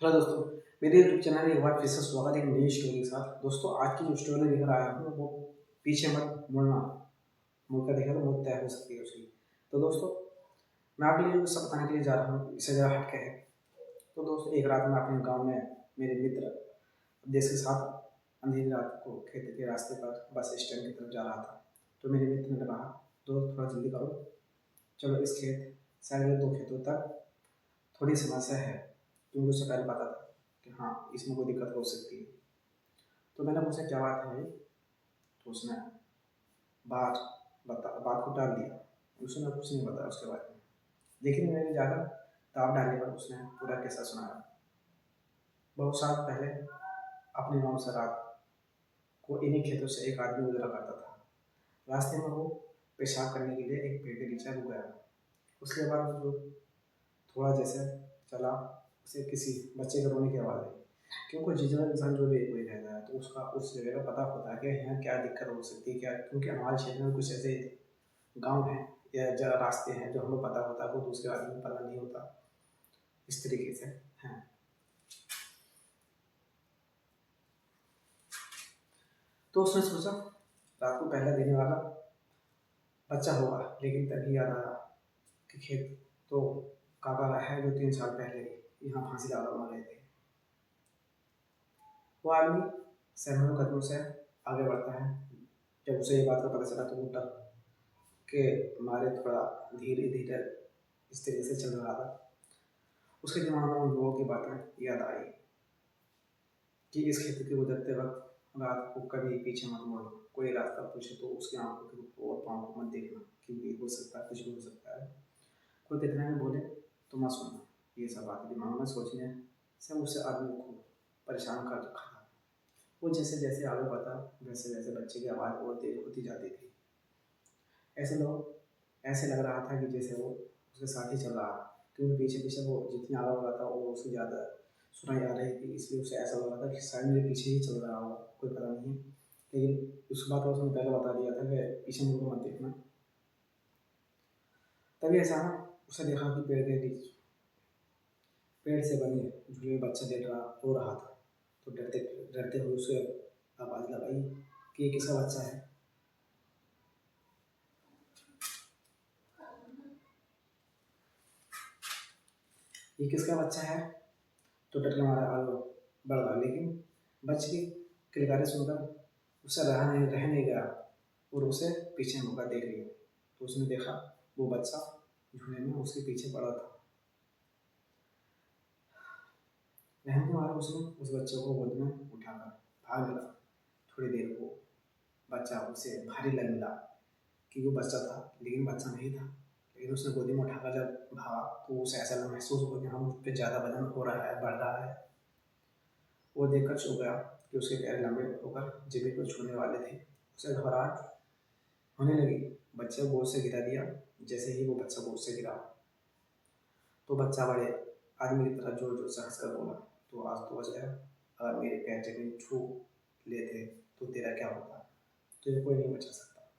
Hello दोस्तों, मेरे YouTube channel में एक बार फिर से स्वागत है एक नई स्टोरी के साथ। दोस्तों, आज की जो स्टोरी लेकर आया हूँ वो पीछे मत मुड़ना, मुड़ कर देखा तो मौत तय हो सकती है उसकी। तो दोस्तों, मैं आपके लिए सब बताने के लिए जा रहा हूँ, इससे ज़रा हटके है। तो दोस्तों, एक रात में अपने गाँव में मेरे मित्र देश के साथ अंधेरी रात को खेत के रास्ते पर बस स्टैंड की तरफ जा रहा था। तो मेरे मित्र ने कहा, दोस्त थोड़ा जल्दी करो, चलो इस खेत से अगले 2 खेतों तक थोड़ी समस्या है, क्योंकि उससे पहले पता था कि हाँ, इसमें कोई दिक्कत हो सकती है। तो मैंने पूछा, क्या बात है भाई? तो उसने बात को टाल दिया। उसने कुछ नहीं बताया उसके बारे में। लेकिन मैंने ज़्यादा दाब डालने पर उसने पूरा किस्सा सुनाया। बहुत साल पहले अपने गाँव से रात को इन्हीं खेतों से एक आदमी गुजरा करता था। रास्ते में वो पेशाब करने के लिए एक पेड़ के नीचे रुक गया। उसके बाद वो जो थोड़ा जैसे चला, उसे किसी बच्चे के रोने की आवाज़ आई। क्योंकि जितना इंसान जो भी कोई रहता है तो उसका उस जगह का पता होता है कि यहाँ क्या दिक्कत हो सकती है, क्या, क्योंकि हमारे क्षेत्र में कुछ ऐसे गांव हैं या रास्ते हैं जो हमें पता होता है, वो दूसरे आदमी को पता नहीं होता। इस तरीके से हैं। तो उसने सोचा, रात को पहला देने वाला बच्चा होगा। लेकिन तभी याद आया कि खेत तो काका का है जो 3 साल पहले यहाँ फांसी लगा मर गए थे। वो आदमी सहमत कदमों से आगे बढ़ता है। जब उसे ये बात का पता चला तो वो डर के मारे थोड़ा धीरे धीरे इस तरीके से चल रहा था। उसके दिमाग में उन लोगों की बातें याद आई कि इस खेत के गुजरते वक्त रात को कभी पीछे मत मुड़ो, कोई रास्ता पूछे तो उसकी आंखों के ऊपर और पाँव को मत देखना, क्योंकि हो सकता है कुछ भी हो सकता है। कोई कितना भी बोले तो मत सुनना। ये सब बातें दिमाग में सोचने से उसे आदमी को परेशान कर रखा था। वो जैसे जैसे आगे बढ़ता वैसे वैसे बच्चे की आवाज़ और तेज होती जाती थी। ऐसे लग रहा था कि जैसे वो उसके साथ ही चल रहा है, क्योंकि पीछे पीछे वो जितनी आगे बढ़ रहा था वो उससे ज़्यादा सुनाई आ रही थी। इसलिए उसे ऐसा लग रहा था कि शायद मेरे पीछे ही चल रहा हो, कोई पता नहीं। लेकिन उस बात को उसने पहले बता दिया था कि पीछे मुड़ के मत देखना। तभी अचानक उसे देखा कि पेड़ से बने झूले में बच्चा लेट रहा रो रहा था। तो डरते डरते हुए उसे आवाज़ लगाई कि ये किसका बच्चा है। ये किसका बच्चा है? तो डर के मारा आगे बढ़ गया। लेकिन बच्चे की किलकारी सुनकर उससे रह नहीं गया और उसे पीछे मुड़कर देख लिया। तो उसने देखा वो बच्चा झूले में उसके पीछे पड़ा था। रहम के मारे उसने उस बच्चे को गोद में उठाकर भाग निकला। थोड़ी देर को बच्चा उसे भारी लग मिला कि वो बच्चा था, लेकिन बच्चा नहीं था। लेकिन उसने गोदी में उठाकर जब भागा तो उसे ऐसा महसूस हुआ कि हाँ, मुझ पर ज़्यादा वजन हो रहा है, बढ़ रहा है। वो देखकर चुप गया कि उसके पैर लंबे होकर जमीन को छूने वाले थे। उसे घबराहट होने लगी। बच्चे को गोद से गिरा दिया। जैसे ही वो बच्चा गोद से गिरा तो बच्चा बड़े आदमी की तरह जोर जोर से हंसकर बोला, तो आज तो बच गया। अगर मेरे पैर जमीन छू लेते तो तेरा क्या होता? तुझे कोई नहीं बचा सकता।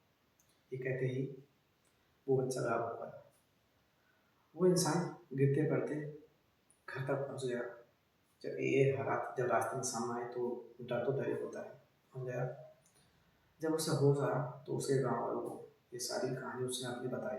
ये कहते ही वो बच्चा गायब हो गया। वो इंसान गिरते पड़ते घर तक पहुंच गया। जब ये हालात जब रास्ते में सामने आए तो डर तो डर ही होता है, पहुंच गया। जब उसे होश आया तो उसके गाँव वालों को ये सारी कहानी उसने अपनी बताई।